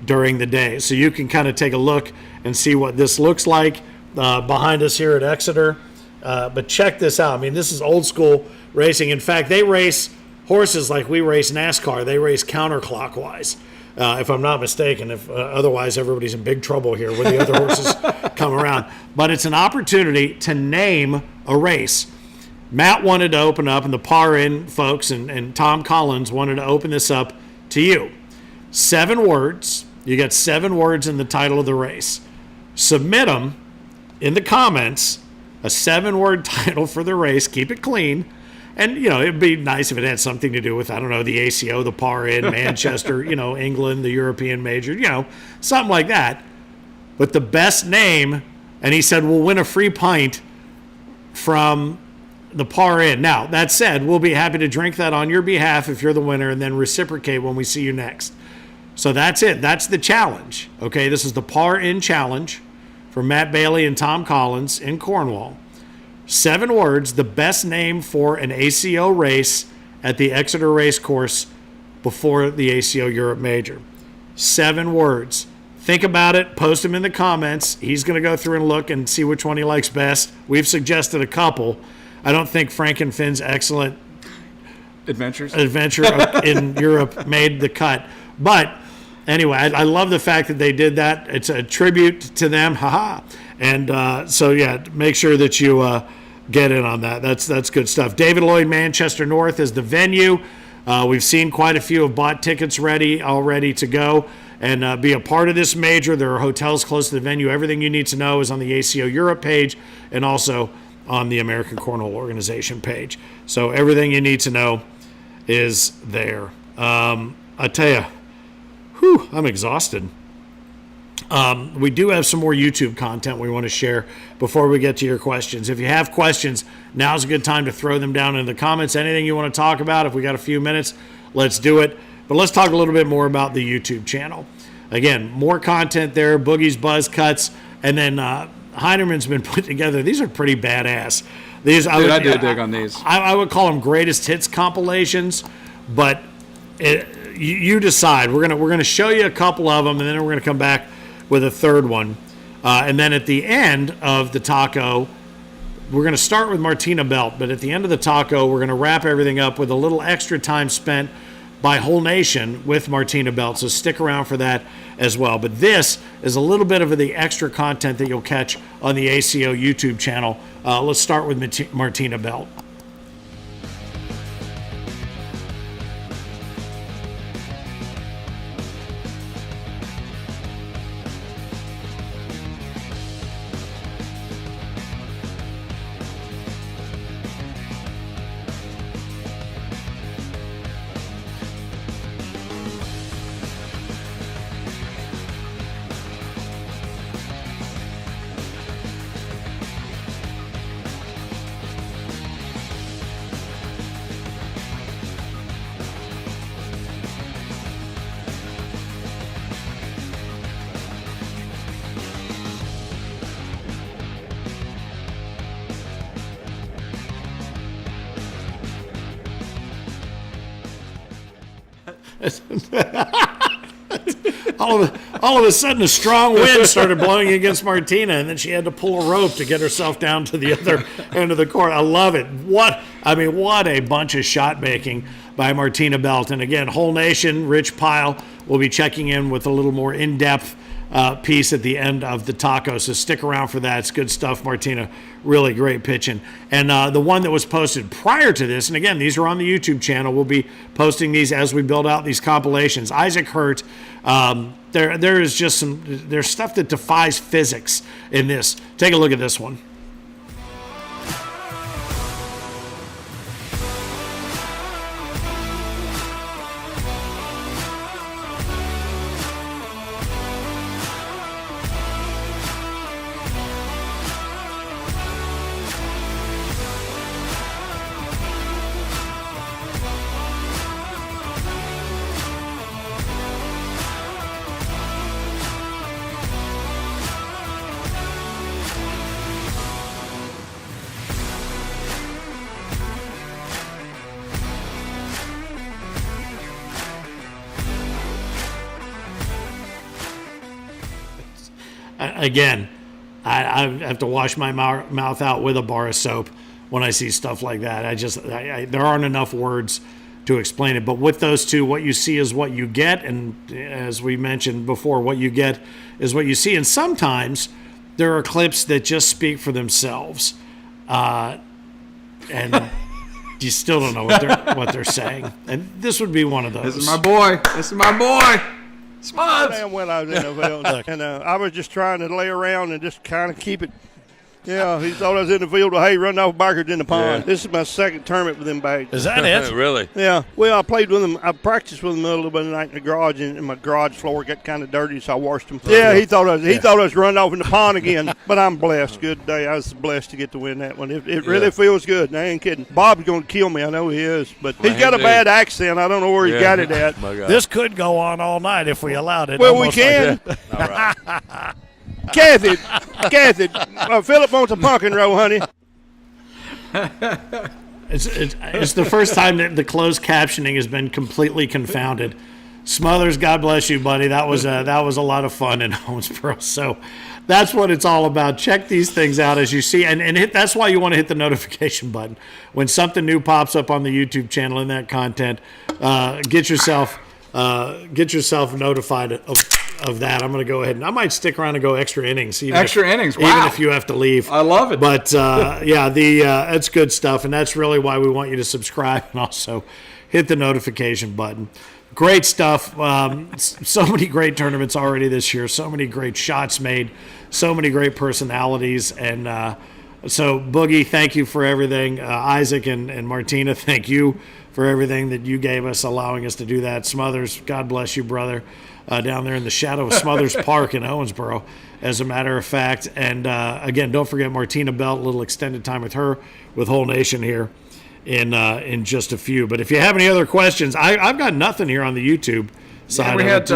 [SPEAKER 4] during the day. So you can kind of take a look and see what this looks like behind us here at Exeter. But check this out. I mean, this is old school racing. In fact, they race horses like we race NASCAR. They race counterclockwise, if I'm not mistaken. Otherwise, everybody's in big trouble here when the other horses come around. But it's an opportunity to name a race. Matt wanted to open up, and the Par Inn folks and Tom Collins wanted to open this up to you. 7 words. You got 7 words in the title of the race. Submit them in the comments, a 7-word title for the race. Keep it clean. And, it'd be nice if it had something to do with, I don't know, the ACO, the Par Inn, Manchester, England, the European Major, something like that. but the best name, and he said, we'll win a free pint from the Par Inn. Now, that said, we'll be happy to drink that on your behalf if you're the winner and then reciprocate when we see you next. So that's it. That's the challenge. Okay, this is the Par Inn Challenge for Matt Bailey and Tom Collins in Cornwall. 7 words, the best name for an ACO race at the Exeter Race Course before the ACO Europe Major. 7 words. Think about it. Post them in the comments. He's going to go through and look and see which one he likes best. We've suggested a couple. I don't think Frank and Finn's excellent adventure in Europe made the cut. But anyway, I love the fact that they did that. It's a tribute to them. Haha. And so, yeah, make sure that you get in on that. That's good stuff. David Lloyd, Manchester North is the venue. We've seen quite a few have bought tickets all ready to go and be a part of this major. There are hotels close to the venue. Everything you need to know is on the ACO Europe page and also on the American Cornhole Organization page. So everything you need to know is there. I tell you, I'm exhausted. We do have some more YouTube content we want to share before we get to your questions. If you have questions, now's a good time to throw them down in the comments. Anything you want to talk about, if we got a few minutes, let's do it. But let's talk a little bit more about the YouTube channel. Again, more content there, Boogie's Buzz Cuts, and then Heinerman's been put together. These are pretty badass. I do dig on these. I would call them greatest hits compilations, but you decide. We're gonna show you a couple of them, and then we're gonna come back with a third one. And then at the end of the taco, we're going to start with Martina Belt, but at the end of the taco, we're going to wrap everything up with a little extra time spent by Whole Nation with Martina Belt. So stick around for that as well. But this is a little bit of the extra content that you'll catch on the ACO YouTube channel. Let's start with Martina Belt. all of a sudden, a strong wind started blowing against Martina, and then she had to pull a rope to get herself down to the other end of the court. I love it. What a bunch of shot making by Martina Belt. And again, Whole Nation, Rich Pyle will be checking in with a little more in-depth piece at the end of the taco. So stick around for that. It's good stuff, Martina. Really great pitching. And the one that was posted prior to this, and again, these are on the YouTube channel. We'll be posting these as we build out these compilations. Isaac Hurt, there is just there's stuff that defies physics in this. Take a look at this one. Again, I have to wash my mouth out with a bar of soap when I see stuff like that. There aren't enough words to explain it. But with those two, what you see is what you get. And as we mentioned before, what you get is what you see. And sometimes there are clips that just speak for themselves. And you still don't know what they're saying. And this would be one of those.
[SPEAKER 5] This is my boy. Smuds.
[SPEAKER 9] Damn well I was in the field, and I was just trying to lay around and just kind of keep it Yeah, he thought I was in the field with hay running off backwards in the pond. This is my second tournament with them bags.
[SPEAKER 4] Is that it?
[SPEAKER 3] Really?
[SPEAKER 9] Yeah. Well, I played with them. I practiced with them a little bit tonight in the garage, and my garage floor got kind of dirty, so I washed them. Yeah, he thought I was running off in the pond again. But I'm blessed. Good day. I was blessed to get to win that one. It really feels good. And I ain't kidding. Bob's going to kill me. I know he is. But he's got a bad accent. I don't know where he got it at.
[SPEAKER 4] This could go on all night if we allowed it.
[SPEAKER 9] Well, we can.
[SPEAKER 3] All right.
[SPEAKER 9] Kathy, Philip wants a pumpkin roll, honey.
[SPEAKER 4] It's the first time that the closed captioning has been completely confounded. Smothers, God bless you, buddy. That was a lot of fun in Owensboro. So that's what it's all about. Check these things out as you see, and that's why you want to hit the notification button when something new pops up on the YouTube channel in that content. Get yourself notified of that. I'm going to go ahead and I might stick around and go extra innings. Even if you have to leave.
[SPEAKER 5] I love it.
[SPEAKER 4] But that's good stuff, and that's really why we want you to subscribe and also hit the notification button. Great stuff. So many great tournaments already this year. So many great shots made. So many great personalities. And so, Boogie, thank you for everything. Isaac and Martina, thank you for everything that you gave us, allowing us to do that. Smothers, God bless you, brother, down there in the shadow of Smothers Park in Owensboro, as a matter of fact. And, again, don't forget Martina Belt, a little extended time with her, with Whole Nation here in just a few. But if you have any other questions, I've got nothing here on the YouTube side. What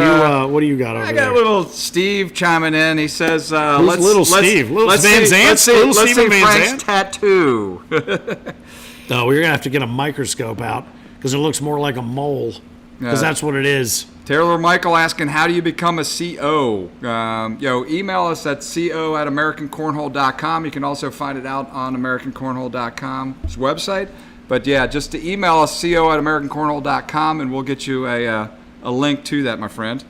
[SPEAKER 4] do you got over there?
[SPEAKER 5] I got little Steve chiming in. He says,
[SPEAKER 4] Who's little Steve? Little Van Zandt?
[SPEAKER 5] Let's see Frank's tattoo.
[SPEAKER 4] No, we're going to have to get a microscope out because it looks more like a mole, because that's what it is.
[SPEAKER 5] Taylor Michael asking, how do you become a CO? Email us at co@americancornhole.com. You can also find it out on americancornhole.com's website. But, yeah, just to email us, co@americancornhole.com, and we'll get you a link to that, my friend.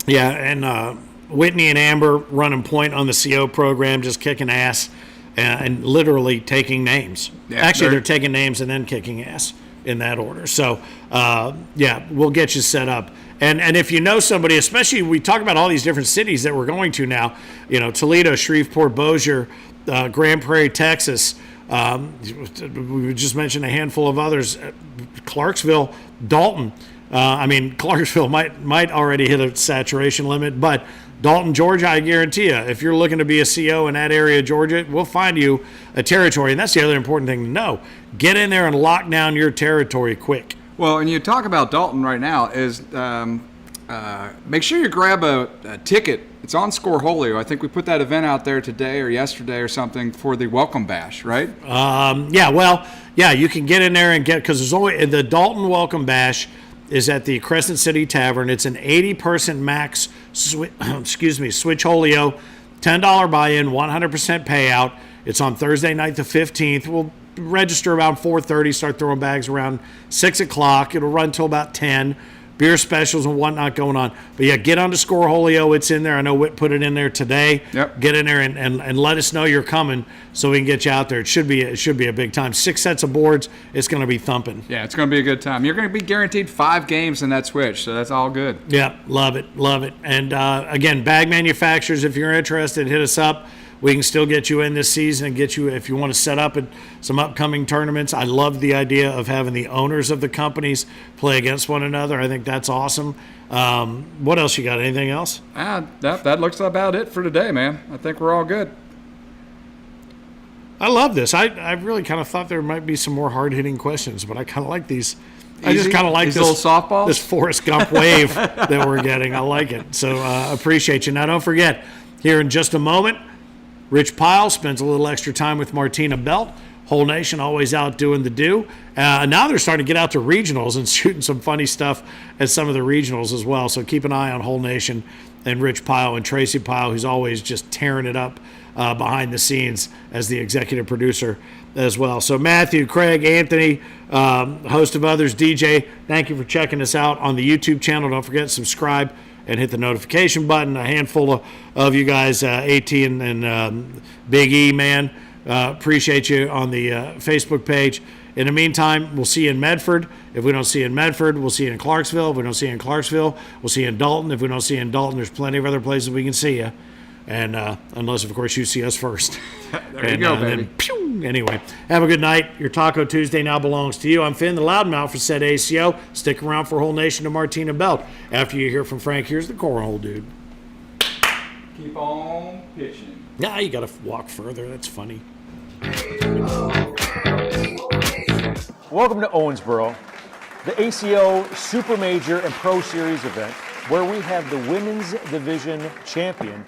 [SPEAKER 4] Yeah, and Whitney and Amber running point on the CO program, just kicking ass and literally taking names. Yeah, actually, they're taking names and then kicking ass in that order. So, we'll get you set up. And if you know somebody, especially we talk about all these different cities that we're going to now, Toledo, Shreveport, Bossier, Grand Prairie, Texas. We just mentioned a handful of others. Clarksville, Dalton. Clarksville might already hit a saturation limit, but Dalton, Georgia, I guarantee you, if you're looking to be a CO in that area of Georgia, we'll find you a territory. And that's the other important thing to know. Get in there and lock down your territory quick.
[SPEAKER 5] Well, and you talk about Dalton right now is make sure you grab a ticket. It's on Scoreholio. I think we put that event out there today or yesterday or something for the Welcome Bash, right?
[SPEAKER 4] You can get in there and because there's always the Dalton Welcome Bash is at the Crescent City Tavern. It's an 80-person max, Switcholio, $10 buy-in, 100% payout. It's on Thursday night the 15th. We'll register around 4:30, start throwing bags around 6 o'clock. It'll run till about 10. Beer specials and whatnot going on. But yeah, get onto Scoreholio. It's in there. I know Whit put it in there today.
[SPEAKER 5] Yep.
[SPEAKER 4] Get in there and let us know you're coming so we can get you out there. It should be a big time. 6 sets of boards. It's going to be thumping.
[SPEAKER 5] Yeah, it's going to be a good time. You're going to be guaranteed 5 games in that Switch, so that's all good.
[SPEAKER 4] Yeah, love it. And again, bag manufacturers, if you're interested, hit us up. We can still get you in this season and get you, if you want to set up at some upcoming tournaments. I love the idea of having the owners of the companies play against one another. I think that's awesome. What else you got? Anything else?
[SPEAKER 5] That looks about it for today, man. I think we're all good.
[SPEAKER 4] I love this. I really kind of thought there might be some more hard-hitting questions, but I kind of like these. I just kind of like
[SPEAKER 5] these
[SPEAKER 4] this
[SPEAKER 5] little softballs?
[SPEAKER 4] This Forrest Gump wave that we're getting. I like it. So appreciate you. Now, don't forget, here in just a moment, Rich Pyle spends a little extra time with Martina Belt. Whole Nation always out doing the do. Now they're starting to get out to regionals and shooting some funny stuff at some of the regionals as well. So keep an eye on Whole Nation and Rich Pyle and Tracy Pyle, who's always just tearing it up behind the scenes as the executive producer as well. So Matthew, Craig, Anthony, host of others, DJ, thank you for checking us out on the YouTube channel. Don't forget to subscribe and hit the notification button. A handful of you guys, AT and Big E, man, appreciate you on the Facebook page. In the meantime, we'll see you in Medford. If we don't see you in Medford, we'll see you in Clarksville. If we don't see you in Clarksville, we'll see you in Dalton. If we don't see you in Dalton, there's plenty of other places we can see you. And unless, of course, you see us first.
[SPEAKER 5] There you go, baby.
[SPEAKER 4] Then, pew! Anyway, have a good night. Your Taco Tuesday now belongs to you. I'm Finn, the loudmouth for said ACO. Stick around for Whole Nation to Martina Belt. After you hear from Frank, here's the Cornhole Dude.
[SPEAKER 5] Keep on pitching.
[SPEAKER 4] Nah, you got to walk further. That's funny.
[SPEAKER 10] Welcome to Owensboro, the ACO Super Major and Pro Series event, where we have the Women's Division champion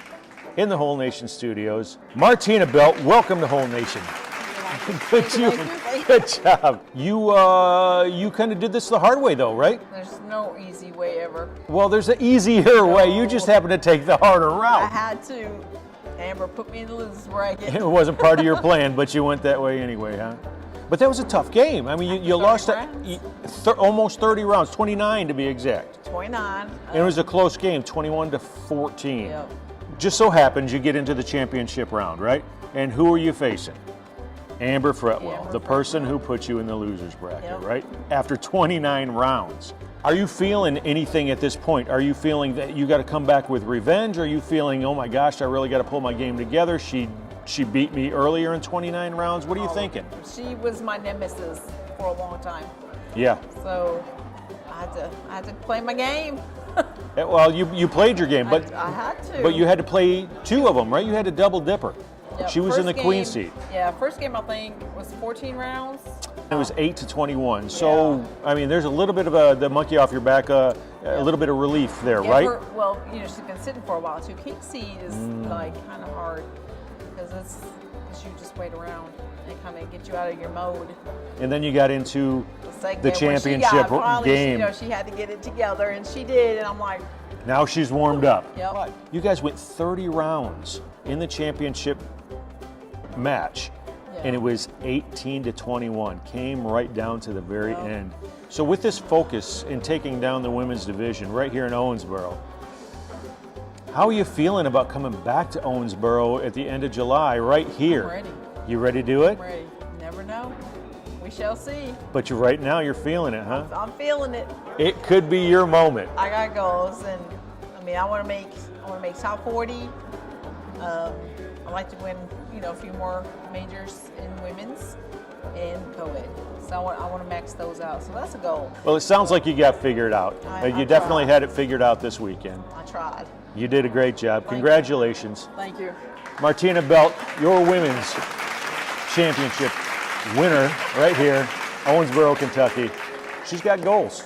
[SPEAKER 10] in the Whole Nation studios, Martina Belt. Welcome to Whole Nation. Good job. You kind of did this the hard way, though, right?
[SPEAKER 11] There's no easy way ever.
[SPEAKER 10] Well, there's an easier way. You just happen to take the harder
[SPEAKER 11] I
[SPEAKER 10] route.
[SPEAKER 11] had to. Amber put me in the losers bracket.
[SPEAKER 10] It wasn't part of your plan, but you went that way anyway, huh? But that was a tough game. I mean, you lost almost 30 rounds, 29 to be exact.
[SPEAKER 11] 29.
[SPEAKER 10] And it was a close game, 21-14.
[SPEAKER 11] Yep.
[SPEAKER 10] Just so happens you get into the championship round, right? And who are you facing? Amber Fretwell, the person who put you in the losers bracket, right? After 29 rounds. Are you feeling anything at this point? Are you feeling that you got to come back with revenge? Or are you feeling, oh my gosh, I really got to pull my game together? She beat me earlier in 29 rounds. What are you thinking?
[SPEAKER 11] She was my nemesis for a long time.
[SPEAKER 10] Yeah.
[SPEAKER 11] So I had to play my game.
[SPEAKER 10] Well, you played your game, but
[SPEAKER 11] I had to.
[SPEAKER 10] But you had to play two of them, right? You had to double dipper.
[SPEAKER 11] Yep.
[SPEAKER 10] She was in the
[SPEAKER 11] First
[SPEAKER 10] queen
[SPEAKER 11] game-
[SPEAKER 10] seat.
[SPEAKER 11] Yeah, first game I think was 14 rounds.
[SPEAKER 10] It was 8-21. So I mean, there's a little bit of the monkey off your back, a little bit of relief there,
[SPEAKER 11] Yeah,
[SPEAKER 10] right?
[SPEAKER 11] well, she's been sitting for a while too. King seed is like kind of hard because you just wait around and kind of get you out of your mode.
[SPEAKER 10] And then you got into
[SPEAKER 11] Segment
[SPEAKER 10] the
[SPEAKER 11] where
[SPEAKER 10] championship
[SPEAKER 11] finally,
[SPEAKER 10] game.
[SPEAKER 11] She had to get it together, and she did. And I'm like,
[SPEAKER 10] Now she's warmed up.
[SPEAKER 11] yep.
[SPEAKER 10] You guys went 30 rounds in the championship match, and it was 18-21. Came right down to the very end. So with this focus in taking down the women's division right here in Owensboro, how are you feeling about coming back to Owensboro at the end of July right here?
[SPEAKER 11] I'm ready.
[SPEAKER 10] You ready to do it?
[SPEAKER 11] I'm ready. Never know. We shall see.
[SPEAKER 10] But right now you're feeling it, huh?
[SPEAKER 11] I'm feeling it.
[SPEAKER 10] It could be your moment.
[SPEAKER 11] I got goals, and I mean, I want to make top 40. I'd like to win, a few more majors in women's and co-ed. So I want to max those out. So that's a goal.
[SPEAKER 10] Well, it sounds like you got figured out.
[SPEAKER 11] I
[SPEAKER 10] You definitely
[SPEAKER 11] tried.
[SPEAKER 10] had it figured out this weekend.
[SPEAKER 11] I tried.
[SPEAKER 10] You did a great job. Congratulations.
[SPEAKER 11] Thank you.
[SPEAKER 10] Martina Belt, your women's championship winner right here, Owensboro, Kentucky. She's got goals.